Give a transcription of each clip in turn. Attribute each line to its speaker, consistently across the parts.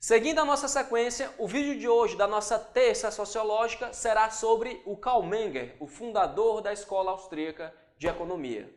Speaker 1: Seguindo a nossa sequência, o vídeo de hoje da nossa terça sociológica será sobre o Karl Menger, o fundador da Escola Austríaca de Economia.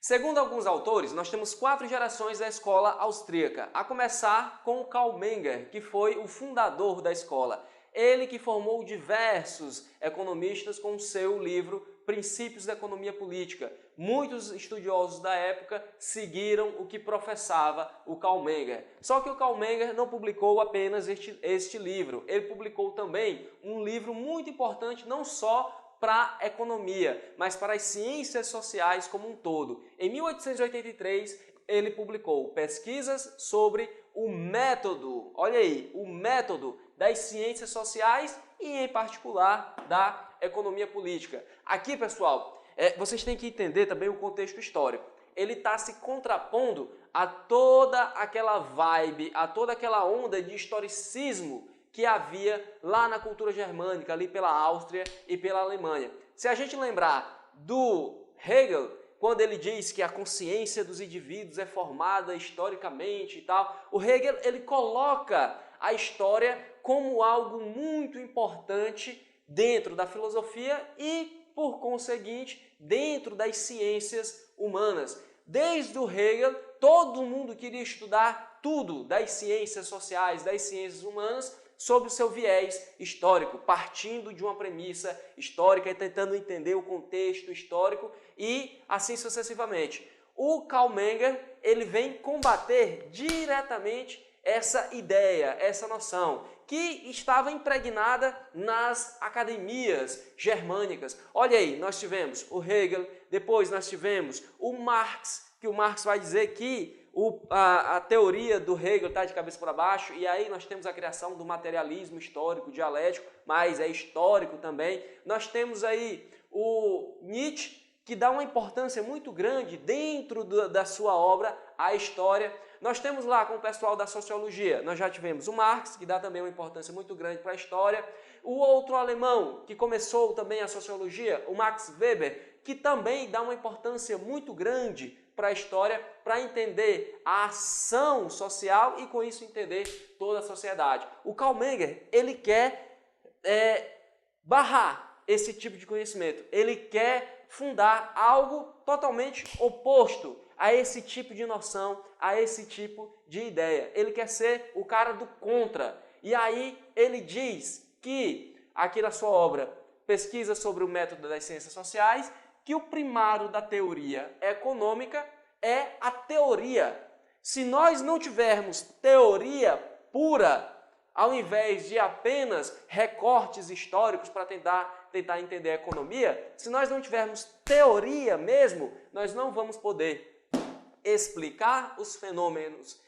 Speaker 1: Segundo alguns autores, nós temos 4 gerações da escola austríaca, a começar com o Karl Menger, que foi o fundador da escola. Ele que formou diversos economistas com o seu livro Princípios da Economia Política. Muitos estudiosos da época seguiram o que professava o Karl Menger. Só que o Karl Menger não publicou apenas este livro, ele publicou também um livro muito importante não só para a economia, mas para as ciências sociais como um todo. Em 1883, ele publicou pesquisas sobre o método, olha aí, o método das ciências sociais e, em particular, da economia política. Aqui, pessoal, vocês têm que entender também o contexto histórico. Ele está se contrapondo a toda aquela vibe, a toda aquela onda de historicismo que havia lá na cultura germânica, ali pela Áustria e pela Alemanha. Se a gente lembrar do Hegel, quando ele diz que a consciência dos indivíduos é formada historicamente e tal, o Hegel ele coloca a história como algo muito importante dentro da filosofia e, por conseguinte, dentro das ciências humanas. Desde o Hegel, todo mundo queria estudar tudo das ciências sociais, das ciências humanas, sob o seu viés histórico, partindo de uma premissa histórica e tentando entender o contexto histórico e assim sucessivamente. O Karl Menger ele vem combater diretamente essa ideia, essa noção, que estava impregnada nas academias germânicas. Olha aí, nós tivemos o Hegel, depois nós tivemos o Marx, que o Marx vai dizer que a teoria do Hegel está de cabeça para baixo, e aí nós temos a criação do materialismo histórico, dialético, mas é histórico também. Nós temos aí o Nietzsche, que dá uma importância muito grande dentro da sua obra à história. Nós temos lá com o pessoal da sociologia, nós já tivemos o Marx, que dá também uma importância muito grande para a história. O outro alemão, que começou também a sociologia, o Max Weber, que também dá uma importância muito grande para a história, para entender a ação social e com isso entender toda a sociedade. O Karl Menger, ele quer barrar esse tipo de conhecimento, ele quer fundar algo totalmente oposto a esse tipo de noção, a esse tipo de ideia. Ele quer ser o cara do contra. E aí ele diz que, aqui na sua obra, Pesquisa sobre o Método das Ciências Sociais, que o primário da teoria econômica é a teoria. Se nós não tivermos teoria pura, ao invés de apenas recortes históricos para tentar entender a economia, se nós não tivermos teoria mesmo, nós não vamos poder explicar os fenômenos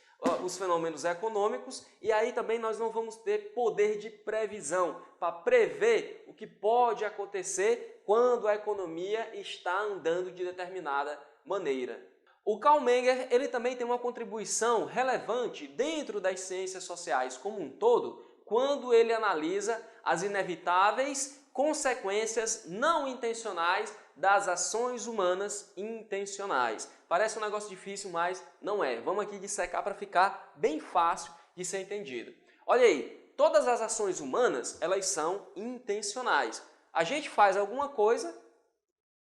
Speaker 1: econômicos e aí também nós não vamos ter poder de previsão para prever o que pode acontecer quando a economia está andando de determinada maneira. O Karl Menger ele também tem uma contribuição relevante dentro das ciências sociais como um todo, quando ele analisa as inevitáveis consequências não intencionais das ações humanas intencionais. Parece um negócio difícil, mas não é. Vamos aqui dissecar para ficar bem fácil de ser entendido. Olha aí, todas as ações humanas, elas são intencionais. A gente faz alguma coisa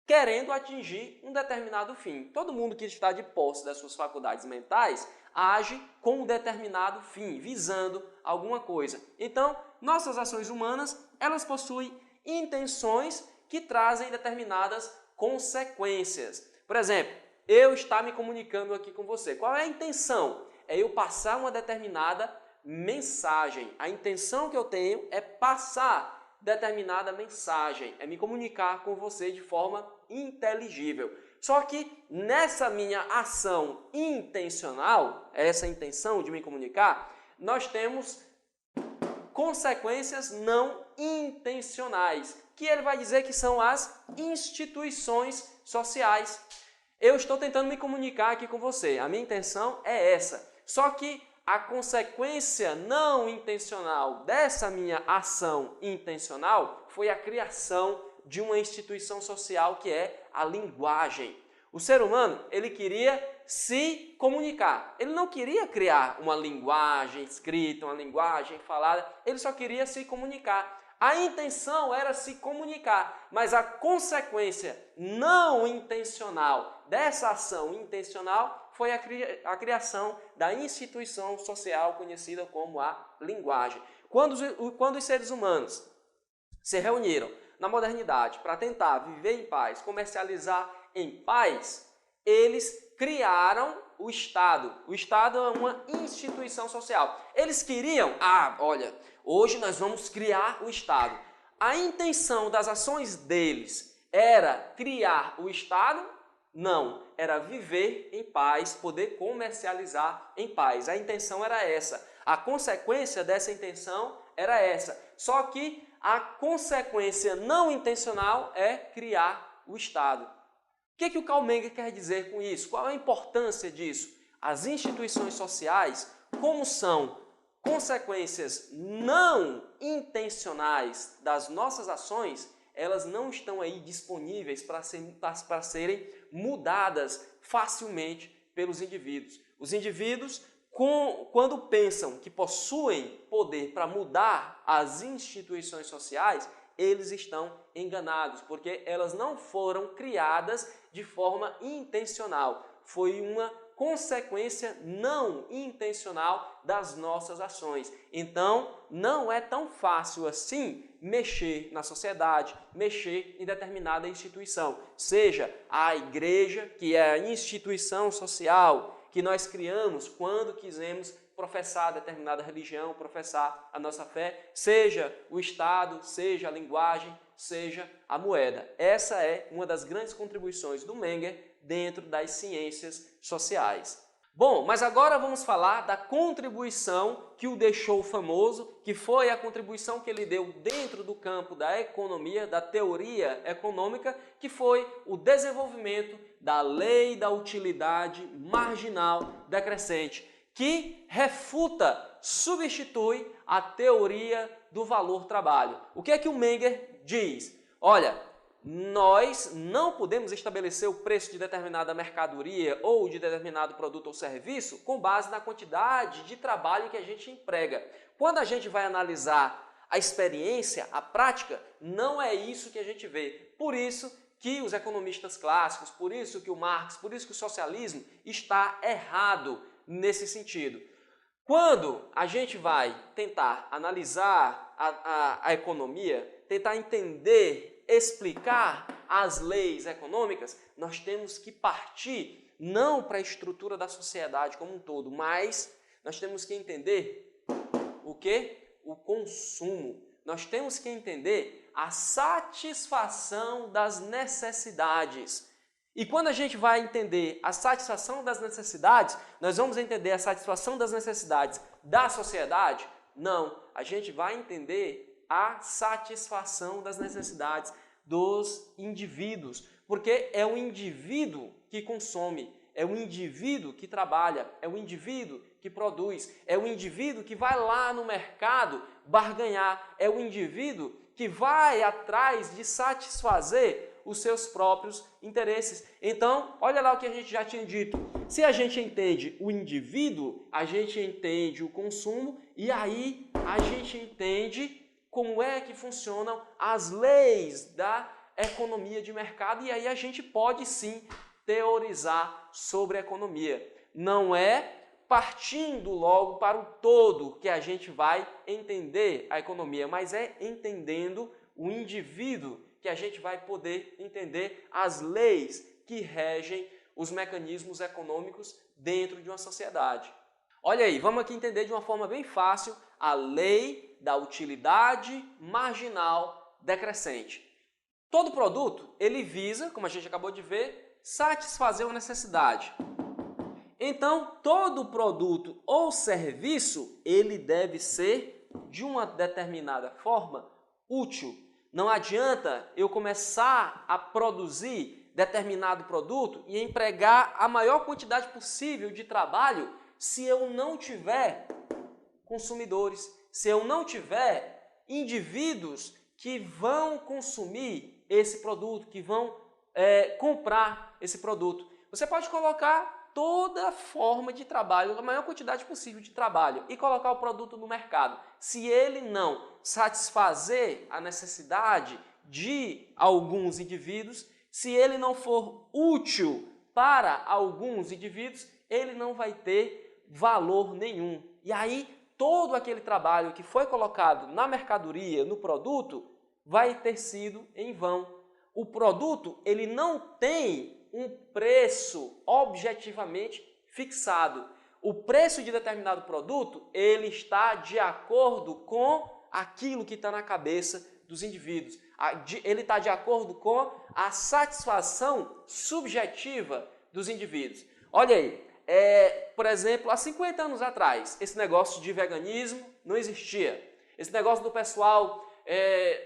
Speaker 1: querendo atingir um determinado fim. Todo mundo que está de posse das suas faculdades mentais age com um determinado fim, visando alguma coisa. Então, nossas ações humanas, elas possuem intenções que trazem determinadas consequências. Por exemplo, eu estar me comunicando aqui com você. Qual é a intenção? É eu passar uma determinada mensagem. A intenção que eu tenho é passar determinada mensagem, é me comunicar com você de forma inteligível. Só que nessa minha ação intencional, essa intenção de me comunicar, nós temos consequências não intencionais, que ele vai dizer que são as instituições sociais. Eu estou tentando me comunicar aqui com você, a minha intenção é essa. Só que a consequência não intencional dessa minha ação intencional foi a criação de uma instituição social que é a linguagem. O ser humano, ele queria se comunicar. Ele não queria criar uma linguagem escrita, uma linguagem falada, ele só queria se comunicar. A intenção era se comunicar, mas a consequência não intencional dessa ação intencional foi a criação da instituição social conhecida como a linguagem. Quando os seres humanos se reuniram na modernidade para tentar viver em paz, comercializar em paz, eles criaram o Estado. O Estado é uma instituição social. Eles queriam, olha, hoje nós vamos criar o Estado. A intenção das ações deles era criar o Estado? Não, era viver em paz, poder comercializar em paz. A intenção era essa. A consequência dessa intenção era essa. Só que a consequência não intencional é criar o Estado. O que o Karl Menger quer dizer com isso? Qual é a importância disso? As instituições sociais, como são consequências não intencionais das nossas ações, elas não estão aí disponíveis para serem mudadas facilmente pelos indivíduos. Os indivíduos, quando pensam que possuem poder para mudar as instituições sociais, eles estão enganados, porque elas não foram criadas de forma intencional. Foi uma consequência não intencional das nossas ações. Então, não é tão fácil assim mexer na sociedade, mexer em determinada instituição. Seja a igreja, que é a instituição social que nós criamos quando quisemos professar determinada religião, professar a nossa fé, seja o Estado, seja a linguagem, seja a moeda. Essa é uma das grandes contribuições do Menger dentro das ciências sociais. Bom, mas agora vamos falar da contribuição que o deixou famoso, que foi a contribuição que ele deu dentro do campo da economia, da teoria econômica, que foi o desenvolvimento da lei da utilidade marginal decrescente, que refuta, substitui a teoria do valor-trabalho. O que é que o Menger diz? Olha, nós não podemos estabelecer o preço de determinada mercadoria ou de determinado produto ou serviço com base na quantidade de trabalho que a gente emprega. Quando a gente vai analisar a experiência, a prática, não é isso que a gente vê. Por isso que os economistas clássicos, por isso que o Marx, por isso que o socialismo está errado nesse sentido. Quando a gente vai tentar analisar a economia, tentar entender, explicar as leis econômicas, nós temos que partir não para a estrutura da sociedade como um todo, mas nós temos que entender o quê? O consumo. Nós temos que entender a satisfação das necessidades. E quando a gente vai entender a satisfação das necessidades, nós vamos entender a satisfação das necessidades da sociedade? Não, a gente vai entender a satisfação das necessidades dos indivíduos, porque é o indivíduo que consome, é o indivíduo que trabalha, é o indivíduo que produz, é o indivíduo que vai lá no mercado barganhar, é o indivíduo que vai atrás de satisfazer os seus próprios interesses. Então, olha lá o que a gente já tinha dito. Se a gente entende o indivíduo, a gente entende o consumo e aí a gente entende como é que funcionam as leis da economia de mercado e aí a gente pode sim teorizar sobre a economia. Não é partindo logo para o todo que a gente vai entender a economia, mas é entendendo o indivíduo que a gente vai poder entender as leis que regem os mecanismos econômicos dentro de uma sociedade. Olha aí, vamos aqui entender de uma forma bem fácil a lei da utilidade marginal decrescente. Todo produto, ele visa, como a gente acabou de ver, satisfazer uma necessidade. Então, todo produto ou serviço, ele deve ser, de uma determinada forma, útil. Não adianta eu começar a produzir determinado produto e empregar a maior quantidade possível de trabalho se eu não tiver consumidores, se eu não tiver indivíduos que vão consumir esse produto, que vão comprar esse produto. Você pode colocar toda forma de trabalho, a maior quantidade possível de trabalho e colocar o produto no mercado. Se ele não satisfazer a necessidade de alguns indivíduos, se ele não for útil para alguns indivíduos, ele não vai ter valor nenhum. E aí, todo aquele trabalho que foi colocado na mercadoria, no produto, vai ter sido em vão. O produto, ele não tem um preço objetivamente fixado. O preço de determinado produto, ele está de acordo com aquilo que está na cabeça dos indivíduos. Ele está de acordo com a satisfação subjetiva dos indivíduos. Olha aí, por exemplo, há 50 anos atrás, esse negócio de veganismo não existia. Esse negócio do pessoal,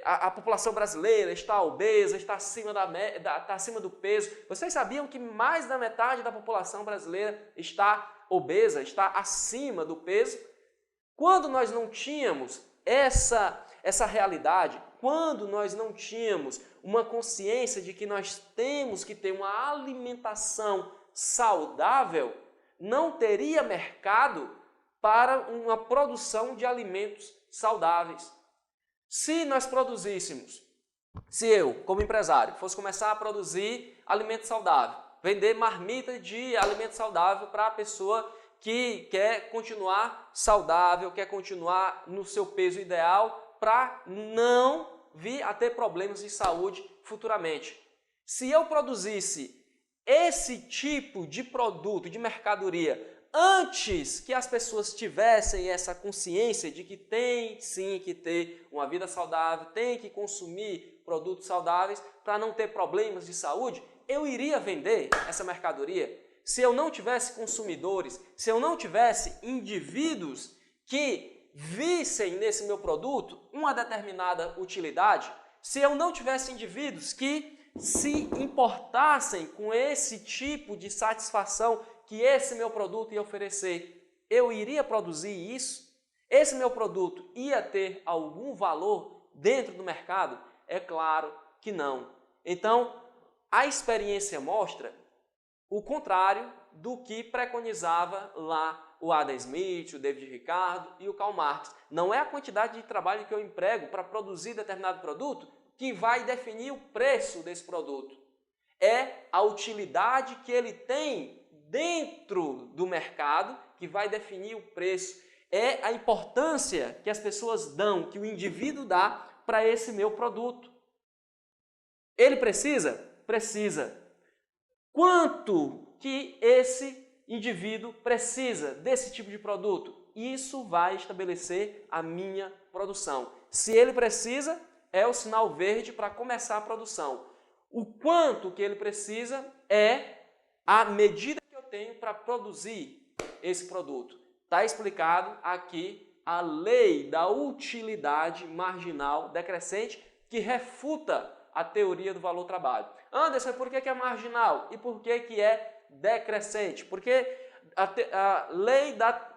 Speaker 1: a população brasileira está obesa, está acima do peso. Vocês sabiam que mais da metade da população brasileira está obesa, está acima do peso? Quando nós não tínhamos essa realidade, quando nós não tínhamos uma consciência de que nós temos que ter uma alimentação saudável, não teria mercado para uma produção de alimentos saudáveis. Se nós produzíssemos, se eu, como empresário, fosse começar a produzir alimento saudável, vender marmita de alimento saudável para a pessoa que quer continuar saudável, quer continuar no seu peso ideal, para não vir a ter problemas de saúde futuramente. Se eu produzisse esse tipo de produto, de mercadoria, antes que as pessoas tivessem essa consciência de que tem sim que ter uma vida saudável, tem que consumir produtos saudáveis para não ter problemas de saúde, eu iria vender essa mercadoria. Se eu não tivesse consumidores, se eu não tivesse indivíduos que vissem nesse meu produto uma determinada utilidade, se eu não tivesse indivíduos que se importassem com esse tipo de satisfação que esse meu produto ia oferecer, eu iria produzir isso? Esse meu produto ia ter algum valor dentro do mercado? É claro que não. Então, a experiência mostra o contrário do que preconizava lá o Adam Smith, o David Ricardo e o Karl Marx. Não é a quantidade de trabalho que eu emprego para produzir determinado produto que vai definir o preço desse produto. É a utilidade que ele tem dentro do mercado que vai definir o preço. É a importância que as pessoas dão, que o indivíduo dá para esse meu produto. Ele precisa? Precisa. Quanto que esse indivíduo precisa desse tipo de produto? Isso vai estabelecer a minha produção. Se ele precisa, é o sinal verde para começar a produção. O quanto que ele precisa é a medida que eu tenho para produzir esse produto. Está explicado aqui a lei da utilidade marginal decrescente que refuta a teoria do valor-trabalho. Anderson, por que é marginal? E por que é decrescente? Porque a lei da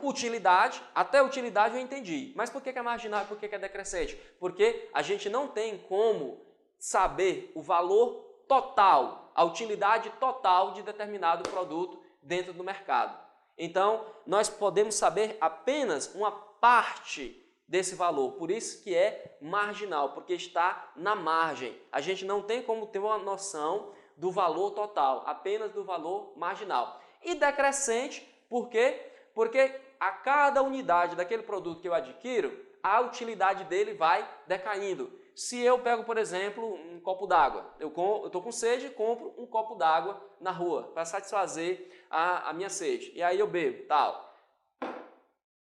Speaker 1: utilidade, até utilidade eu entendi. Mas por que é marginal e por que é decrescente? Porque a gente não tem como saber o valor total, a utilidade total de determinado produto dentro do mercado. Então, nós podemos saber apenas uma parte desse valor, por isso que é marginal, porque está na margem. A gente não tem como ter uma noção do valor total, apenas do valor marginal. E decrescente, por quê? Porque a cada unidade daquele produto que eu adquiro, a utilidade dele vai decaindo. Se eu pego, por exemplo, um copo d'água, eu estou com sede e compro um copo d'água na rua para satisfazer a minha sede. E aí eu bebo, tal.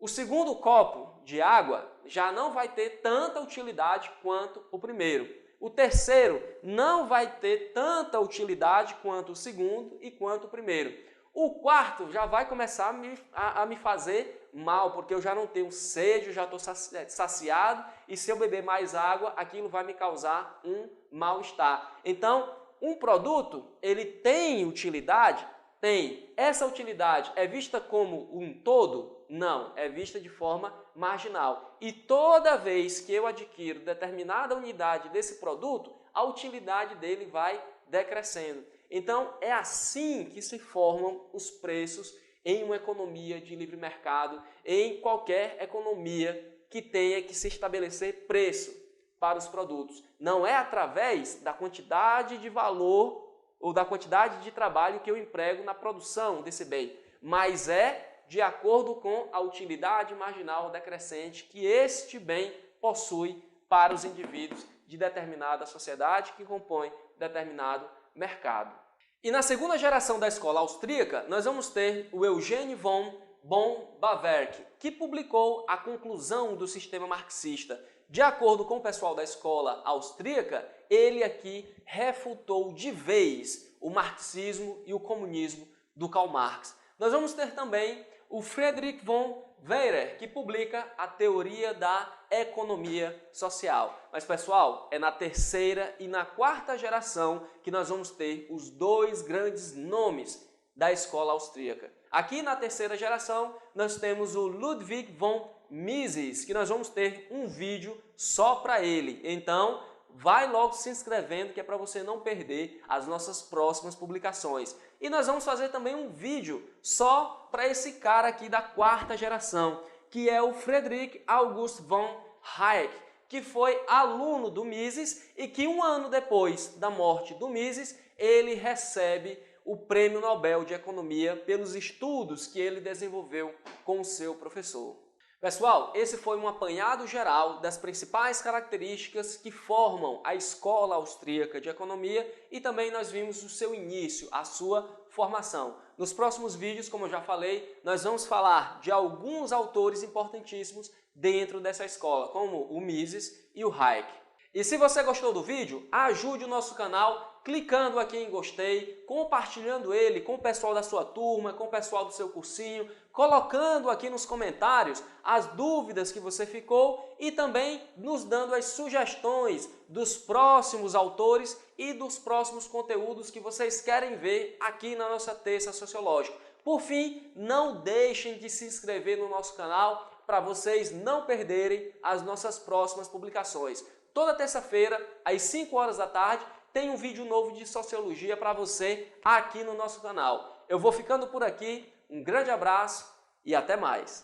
Speaker 1: O segundo copo de água já não vai ter tanta utilidade quanto o primeiro. O terceiro não vai ter tanta utilidade quanto o segundo e quanto o primeiro. O quarto já vai começar a me fazer mal, porque eu já não tenho sede, eu já estou saciado, e se eu beber mais água, aquilo vai me causar um mal-estar. Então, um produto, ele tem utilidade? Tem. Essa utilidade é vista como um todo? Não, é vista de forma marginal. E toda vez que eu adquiro determinada unidade desse produto, a utilidade dele vai decrescendo. Então, é assim que se formam os preços em uma economia de livre mercado, em qualquer economia que tenha que se estabelecer preço para os produtos. Não é através da quantidade de valor ou da quantidade de trabalho que eu emprego na produção desse bem, mas é de acordo com a utilidade marginal decrescente que este bem possui para os indivíduos de determinada sociedade que compõe determinado mercado. E na segunda geração da escola austríaca, nós vamos ter o Eugen von Bohm-Bawerk, que publicou a conclusão do sistema marxista. De acordo com o pessoal da escola austríaca, ele aqui refutou de vez o marxismo e o comunismo do Karl Marx. Nós vamos ter também o Friedrich von Weyer, que publica a teoria da economia social. Mas, pessoal, é na terceira e na quarta geração que nós vamos ter os dois grandes nomes da escola austríaca. Aqui na terceira geração, nós temos o Ludwig von Mises, que nós vamos ter um vídeo só para ele. Então, vai logo se inscrevendo, que é para você não perder as nossas próximas publicações. E nós vamos fazer também um vídeo só para esse cara aqui da quarta geração, que é o Friedrich August von Hayek, que foi aluno do Mises e que um ano depois da morte do Mises, ele recebe o Prêmio Nobel de Economia pelos estudos que ele desenvolveu com o seu professor. Pessoal, esse foi um apanhado geral das principais características que formam a escola austríaca de economia e também nós vimos o seu início, a sua formação. Nos próximos vídeos, como eu já falei, nós vamos falar de alguns autores importantíssimos dentro dessa escola, como o Mises e o Hayek. E se você gostou do vídeo, ajude o nosso canal clicando aqui em gostei, compartilhando ele com o pessoal da sua turma, com o pessoal do seu cursinho, colocando aqui nos comentários as dúvidas que você ficou e também nos dando as sugestões dos próximos autores e dos próximos conteúdos que vocês querem ver aqui na nossa terça sociológica. Por fim, não deixem de se inscrever no nosso canal para vocês não perderem as nossas próximas publicações. Toda terça-feira, às 5 horas da tarde, tem um vídeo novo de Sociologia para você aqui no nosso canal. Eu vou ficando por aqui, um grande abraço e até mais!